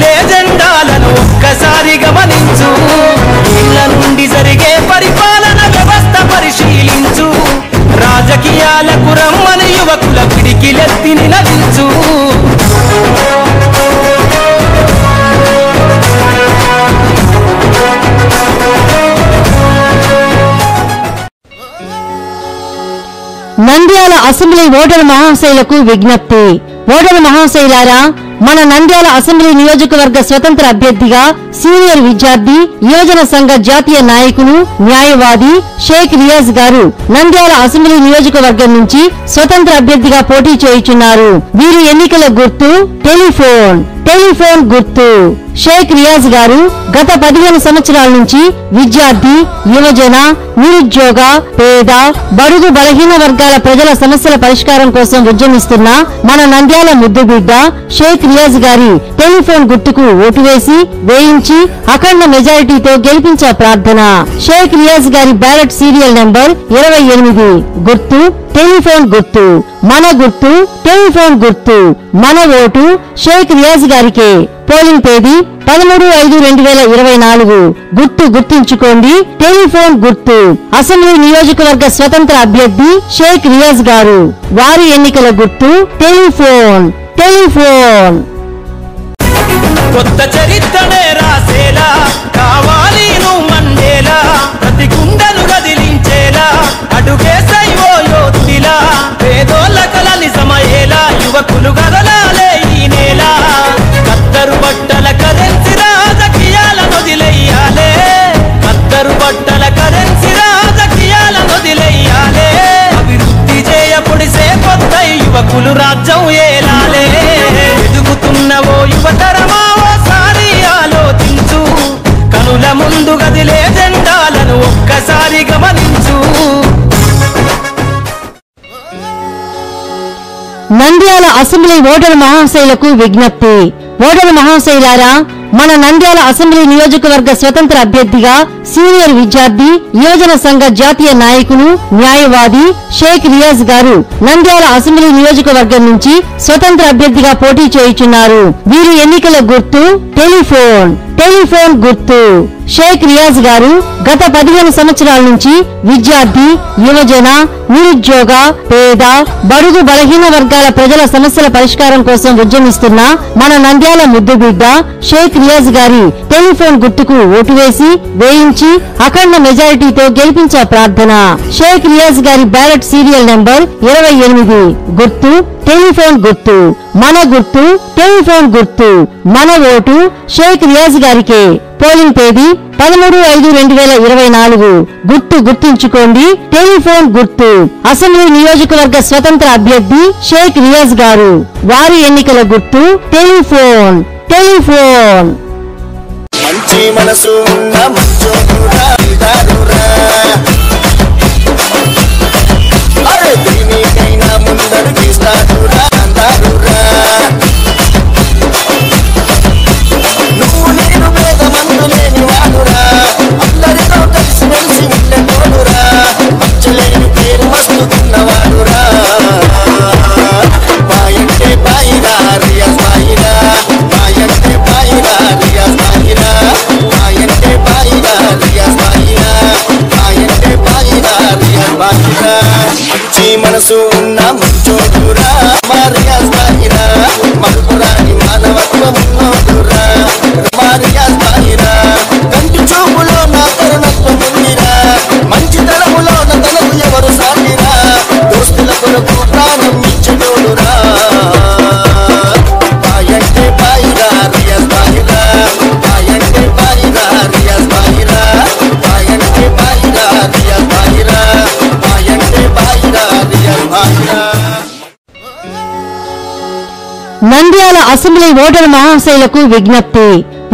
కదిలే జెండాలను ఒక్కసారి గమనించు ఇళ్ళ నుండి జరిగే పరిపాలన వ్యవస్థ పరిశీలించు రాజకీయాలకు రమ్మని యువకుల పిడికిలెత్తి నిలదించు నంద్యాల అసెంబ్లీ ఓటరు మహాశైలకు విజ్ఞప్తి. ఓటరు మహాశైలారా, మన నంద్యాల అసెంబ్లీ నియోజకవర్గ స్వతంత్ర అభ్యర్థిగా సీనియర్ విద్యార్థి యువజన సంఘ జాతీయ నాయకులు న్యాయవాది షేక్ రియాజ్ గారు నంద్యాల అసెంబ్లీ నియోజకవర్గం నుంచి స్వతంత్ర అభ్యర్థిగా పోటీ చేయుచున్నారు. వీరి ఎన్నికల గుర్తు టెలిఫోన్ గుర్తు. షేక్ రియాజ్ గారు గత 15 సంవత్సరాల నుంచి విద్యార్థి, యువజన, నిరుద్యోగ, పేద, బడుగు బలహీన వర్గాల ప్రజల సమస్యల పరిష్కారం కోసం ఉద్యమిస్తున్న మన నంద్యాల ముద్దుబిడ్డ షేక్ రియాజ్ గారి టెలిఫోన్ గుర్తుకు ఓటు వేయించి అఖండ మెజారిటీతో గెలిపించే ప్రార్థన. షేక్ రియాజ్ గారి బ్యాలెట్ సీరియల్ నెంబర్ 28. గుర్తు టెలిఫోన్ గుర్తు. మన గుర్తు టెలిఫోన్ గుర్తు. మన ఓటు షేక్ రియాజ్ గారికే. పోలింగ్ తేదీ 13/5/2024. గుర్తు గుర్తుంచుకోండి, టెలిఫోన్ గుర్తు. అసెంబ్లీ నియోజకవర్గ స్వతంత్ర అభ్యర్థి షేక్ రియాజ్ గారు. వారి ఎన్నికల గుర్తు టెలిఫోన్. కొత్త చరిత్రనే రాసేలా కావాలి నువ్వు మండేలా ప్రతి గుండెను కదిలించేలా అడుగేసై ఓ యోధుడిలా పేదోళ్ళ కల నిజమయ్యేలా యువకులు కదలాలే ఈ నేల కత్తరు బట్టల కరెన్సీ రాజకీయాలను వదిలేయాలే కత్తరు బట్టల కరెన్సీ రాజకీయాలను వదిలేయాలే అభివృద్ధి చేయపొడిసే కొత్త యువకులు రాజ్యం ఏలాలే ఎదుగుతున్న ఓ యువతరమా ఓసారి ఆలోచించు కనుల ముందు గదిలే జెండాలను ఒక్కసారి గమనించు. నంద్యాల అసెంబ్లీ ఓటరు మహాశైలకు విజ్ఞప్తి. ఓటరు మహాశైలారా, మన నంద్యాల అసెంబ్లీ నియోజకవర్గ స్వతంత్ర అభ్యర్థిగా సీనియర్ విద్యార్థి యువజన సంఘ జాతీయ నాయకులు న్యాయవాది షేక్ రియాజ్ గారు నంద్యాల అసెంబ్లీ నియోజకవర్గం నుంచి స్వతంత్ర అభ్యర్థిగా పోటీ చేయుచున్నారు. వీరి ఎన్నికల గుర్తు టెలిఫోన్ గుర్తు. షేక్ రియాజ్ గారు గత 15 సంవత్సరాల నుంచి విద్యార్థి, యువజన, నిరుద్యోగ, పేద, బడుగు బలహీన వర్గాల ప్రజల సమస్యల పరిష్కారం కోసం ఉద్యమిస్తున్న మన నంద్యాల ముద్దుబిడ్డ షేక్ రియాజ్ గారి టెలిఫోన్ గుర్తుకు ఓటు వేయించి అఖండ మెజారిటీతో గెలిపించే ప్రార్థన. షేక్ రియాజ్ గారి బ్యాలెట్ సీరియల్ నెంబర్ 28. గుర్తు టెలిఫోన్ గుర్తు. మన గుర్తు టెలిఫోన్ గుర్తు. మన ఓటు షేక్ రియాజ్ గారికే. పోలింగ్ తేదీ 13/5/2024. గుర్తు గుర్తుంచుకోండి, టెలిఫోన్ గుర్తు. అసెంబ్లీ నియోజకవర్గ స్వతంత్ర అభ్యర్థి షేక్ రియాజ్ గారు. వారి ఎన్నికల గుర్తు టెలిఫోన్. మంచి మనసు ఉన్న మంచోడురా దారురా అరే దీనికైనా ముందడుగిస్తాడురా దారురా నువ్వు నేను భేదమందు లేని వాడురా అందరితో కలిసి మెలిసి ఉండేటోడురా మచ్చలేని పేరు మస్తున్నవాడురా బాయంటే బాయిరా రియాజ్ బాయిరా బాయంటే బాయిరా రియాజ్ బాయిరా బాయంటే బాయిరా రియాజ్ బాయిరా బాయంటే బాయిరా రియాజ్ బాయిరా మంచి మనసు ఉన్న మంచోడురా మా రియాజ్ బాయిరా మరుపురాని మానవత్వం ఉన్నోడురా మా రియాజ్ బాయిరా కంటి చూపులో నా కరుణత్వం ఉందిరా మంచితనములో నా తనకు ఎవరు సాటిరా దోస్తుల కొరకు ప్రాణం ఇచ్చడోడురా బాయంటే బాయిరా రియాజ్ బాయిరా బాయంటే బాయిరా రియాజ్ బాయిరా బాయంటే బాయిరా రియాజ్ బాయిరా బాయంటే బాయిరా రియాజ్ బాయిరా. నంద్యాల అసెంబ్లీ ఓటరు మహాశైలకు విజ్ఞప్తి.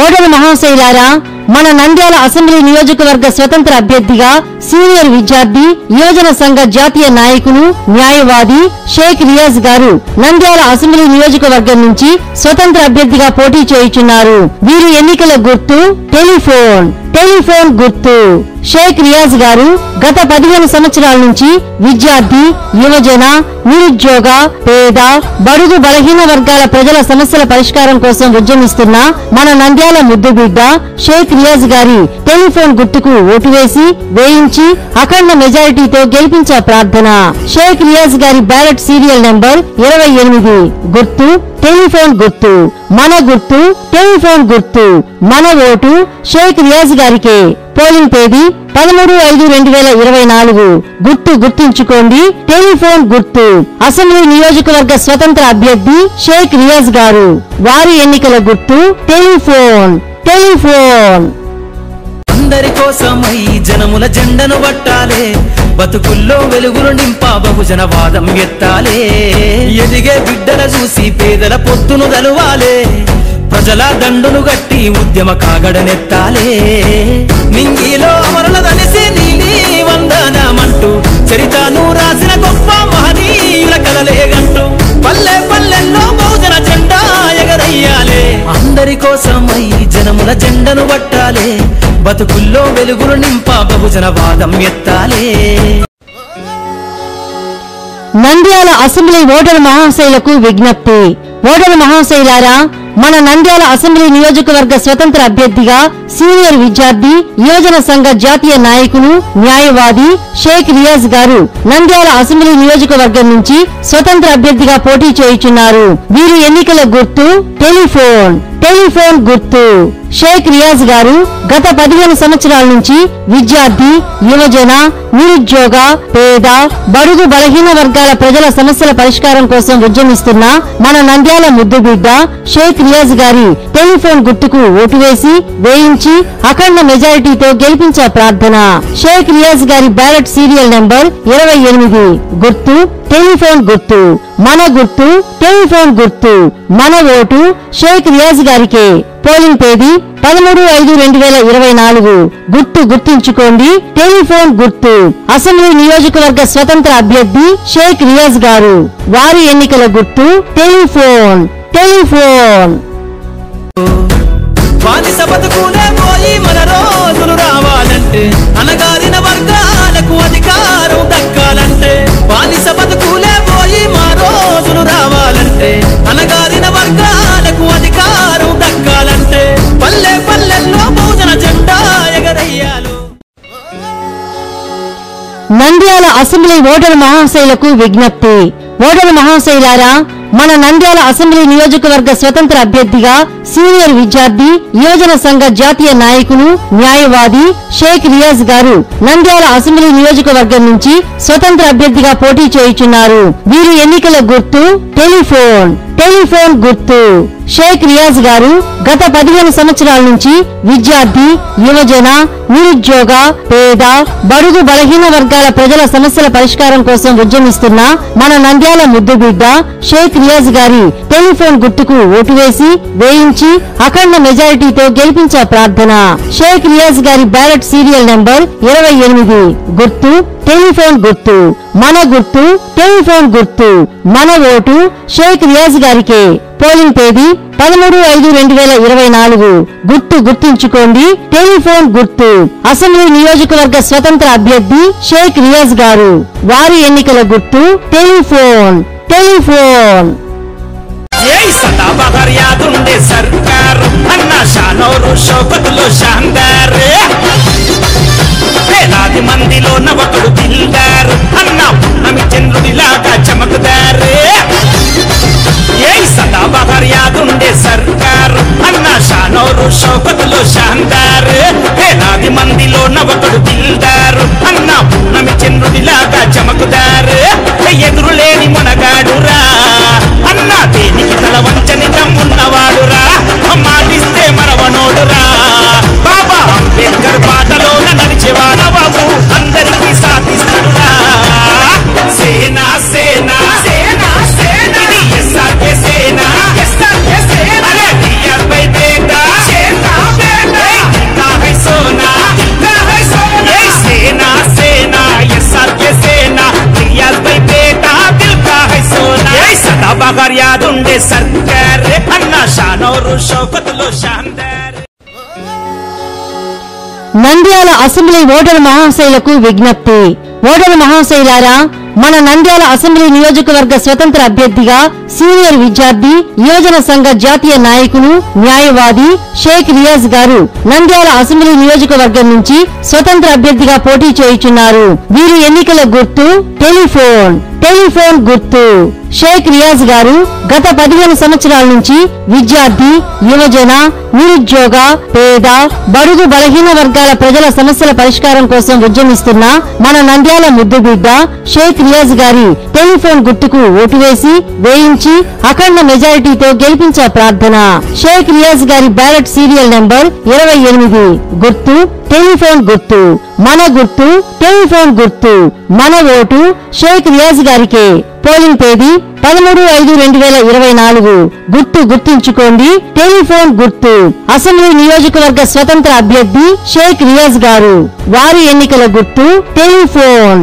ఓటరు మహాశైలారా, మన నంద్యాల అసెంబ్లీ నియోజకవర్గ స్వతంత్ర అభ్యర్థిగా సీనియర్ విద్యార్థి యువజన సంఘ జాతీయ నాయకులు న్యాయవాది షేక్ రియాజ్ గారు నంద్యాల అసెంబ్లీ నియోజకవర్గం నుంచి స్వతంత్ర అభ్యర్థిగా పోటీ చేయుచున్నారు. వీరి ఎన్నికల గుర్తు టెలిఫోన్ గుర్తు. షేక్ రియాజ్ గారు గత 15 సంవత్సరాల నుంచి విద్యార్థి, యువజన, నిరుద్యోగ, పేద, బడుగు బలహీన వర్గాల ప్రజల సమస్యల పరిష్కారం కోసం ఉద్యమిస్తున్న మన నంద్యాల ముద్దుబిడ్డ షేక్ రియాజ్ గారి టెలిఫోన్ గుర్తుకు ఓటు వేయించి అఖండ మెజారిటీతో గెలిపించే ప్రార్థన. షేక్ రియాజ్ గారి బ్యాలెట్ సీరియల్ నంబర్ 28. గుర్తు టెలిఫోన్ గుర్తు. మన గుర్తు టెలిఫోన్ గుర్తు. మన ఓటు షేక్ రియాజ్ గారికే. పోలింగ్ తేదీ 13/5/2024. గుర్తు గుర్తుంచుకోండి, టెలిఫోన్ గుర్తు. అసెంబ్లీ నియోజకవర్గ స్వతంత్ర అభ్యర్థి షేక్ రియాజ్ గారు. వారి ఎన్నికల గుర్తు టెలిఫోన్. అందరి కోసమై జనముల జెండను పట్టాలే, బతుకుల్లో వెలుగులు నింపా బహుజన వాదం ఎత్తాలే. ఎదిగే బిడ్డల చూసి పేదల పొత్తును దలువాలే, ప్రజల దండును గట్టి ఉద్యమ కాగడనెత్తాలే. నింగిలో అమరుల దనిసి నీలి వందనమంటూ చరితను రాసిన గొప్ప మహనీయుల కలలేగంటూ పల్లె పల్లెల్లో బహుజన జెండా ఎగరయ్యాలే. అందరి కోసమై జనముల జెండను పట్టాలే, బతుకుల్లో వెలుగులు నింపా బహుజన వాదం ఎత్తాలే. నంద్యాల అసెంబ్లీ ఓటరు మహాశైలకు విజ్ఞప్తి. ఓటరు మహాశైలారా, మన నంద్యాల అసెంబ్లీ నియోజకవర్గ స్వతంత్ర అభ్యర్థిగా సీనియర్ విద్యార్థి యువజన సంఘ జాతీయ నాయకులు న్యాయవాది షేక్ రియాజ్ గారు నంద్యాల అసెంబ్లీ నియోజకవర్గం నుంచి స్వతంత్ర అభ్యర్థిగా పోటీ చేయుచున్నారు. వీరి ఎన్నికల గుర్తు టెలిఫోన్ గుర్తు. షేక్ రియాజ్ గారు గత 15 సంవత్సరాల నుంచి విద్యార్థి, యువజన, నిరుద్యోగ, పేద, బడుగు బలహీన వర్గాల ప్రజల సమస్యల పరిష్కారం కోసం ఉద్యమిస్తున్న మన నంద్యాల ముద్దుబిడ్డ షేక్ రియాజ్ గారి టెలిఫోన్ గుర్తుకు ఓటు వేయించి అఖండ మెజారిటీతో గెలిపించే ప్రార్థన. షేక్ రియాజ్ గారి బ్యాలెట్ సీరియల్ నంబర్ 28. గుర్తు టెలిఫోన్ గుర్తు. మన గుర్తు టెలిఫోన్ గుర్తు. మన ఓటు షేక్ రియాజ్ గారికే. పోలింగ్ తేదీ 13/5/2024. గుర్తు గుర్తుంచుకోండి, టెలిఫోన్ గుర్తు. అసెంబ్లీ నియోజకవర్గ స్వతంత్ర అభ్యర్థి షేక్ రియాజ్ గారు. వారి ఎన్నికల గుర్తు టెలిఫోన్. బానిస బతుకునే పోయి మన రోజులు రావాలంటే, అనగారిన వర్గాలకు అధికారం దక్కాలంటే. బానిస బతుకునే పోయి మా రోజులు రావాలంటే, అనగారిన వర్గాలకు అధికారం దక్కాలంటే, పల్లె పల్లెల్లో బహుజన జెండా ఎగరయ్యాలు. నంద్యాల అసెంబ్లీ ఓటరు మహాశైలకు విజ్ఞప్తి. ఓటరు మహాశైలారా, మన నంద్యాల అసెంబ్లీ నియోజకవర్గ స్వతంత్ర అభ్యర్థిగా సీనియర్ విద్యార్థి యువజన సంఘ జాతీయ నాయకులు న్యాయవాది షేక్ రియాజ్ గారు నంద్యాల అసెంబ్లీ నియోజకవర్గం నుంచి స్వతంత్ర అభ్యర్థిగా పోటీ చేయుచున్నారు. వీరి ఎన్నికల గుర్తు టెలిఫోన్ గుర్తు. షేక్ రియాజ్ గారు గత 15 సంవత్సరాల నుంచి విద్యార్థి, యువజన, నిరుద్యోగ, పేద, బడుగు బలహీన వర్గాల ప్రజల సమస్యల పరిష్కారం కోసం ఉద్యమిస్తున్న మన నంద్యాల ముద్దుబిడ్డ షేక్ రియాజ్ గారి టెలిఫోన్ గుర్తుకు ఓటు వేయించి అఖండ మెజారిటీతో గెలిపించే ప్రార్థన. షేక్ రియాజ్ గారి బ్యాలెట్ సీరియల్ నంబర్ 28. గుర్తు టెలిఫోన్ గుర్తు. మన గుర్తు టెలిఫోన్ గుర్తు. మన ఓటు షేక్ రియాజ్ గారికే. పోలింగ్ తేదీ 13/5/2024. గుర్తు గుర్తుంచుకోండి, టెలిఫోన్ గుర్తు. అసెంబ్లీ నియోజకవర్గ స్వతంత్ర అభ్యర్థి షేక్ రియాజ్ గారు. వారి ఎన్నికల గుర్తు టెలిఫోన్. సదాబహర్ యాదుండే సర్కారు అన్న షానోరు షౌకతులో షాందారే, వేలాది మందిలో నవకుడు దిల్దారు అన్న పున్నమి చంద్రుడిలాగా చమకుదారే. సదాబహర్ యాదుండే సర్కారు అన్న షానోరు షౌకతులో షాందారు, వేలాది మందిలో నవకుడు దిల్దారు అన్న పున్నమి చంద్రుడిలాగా చమకుదారు. ఎదురులేని మునగాడురా అన్న, దేనికి తల వంచని దమ్మున్నవాడురా, మాటిస్తే మరవనోడురా. బాబా అంబేద్కర్ బాటలోన నడిచేవాడ బాబు అందరికీ సాధిస్తాడురా. సేనా సేనా సేనా సేనా, ఇది ఎస్ఆర్కే సేనా, అరే డిఆర్పై బేటా సేనా షౌకత్లో షాందార్. నంద్యాల అసెంబ్లీ ఓటరు మహాశైలకు విజ్ఞప్తి. ఓటరు మహాశైలారా, మన నంద్యాల అసెంబ్లీ నియోజకవర్గ స్వతంత్ర అభ్యర్థిగా సీనియర్ విద్యార్థి యువజన సంఘ జాతీయ నాయకులు న్యాయవాది షేక్ రియాజ్ గారు నంద్యాల అసెంబ్లీ నియోజకవర్గం నుంచి స్వతంత్ర అభ్యర్థిగా పోటీ చేయుచున్నారు. వీరి ఎన్నికల గుర్తు టెలిఫోన్ గుర్తు. షేక్ రియాజ్ గారు గత 15 సంవత్సరాల నుంచి విద్యార్థి, యువజన, నిరుద్యోగ, పేద, బడుగు బలహీన వర్గాల ప్రజల సమస్యల పరిష్కారం కోసం ఉద్యమిస్తున్న మన నంద్యాల ముద్దుబిడ్డ షేక్ రియాజ్ గారి టెలిఫోన్ గుర్తుకు ఓటు వేయించి అఖండ మెజారిటీతో గెలిపించే ప్రార్థన. షేక్ రియాజ్ గారి బ్యాలెట్ సీరియల్ నెంబర్ 28. గుర్తు టెలిఫోన్ గుర్తు. మన గుర్తు టెలిఫోన్ గుర్తు. మన ఓటు షేక్ రియాజ్ గారికే. పోలింగ్ తేదీ 13/5/2024. గుర్తు గుర్తుంచుకోండి, టెలిఫోన్ గుర్తు. అసెంబ్లీ నియోజకవర్గ స్వతంత్ర అభ్యర్థి షేక్ రియాజ్ గారు. వారి ఎన్నికల గుర్తు టెలిఫోన్.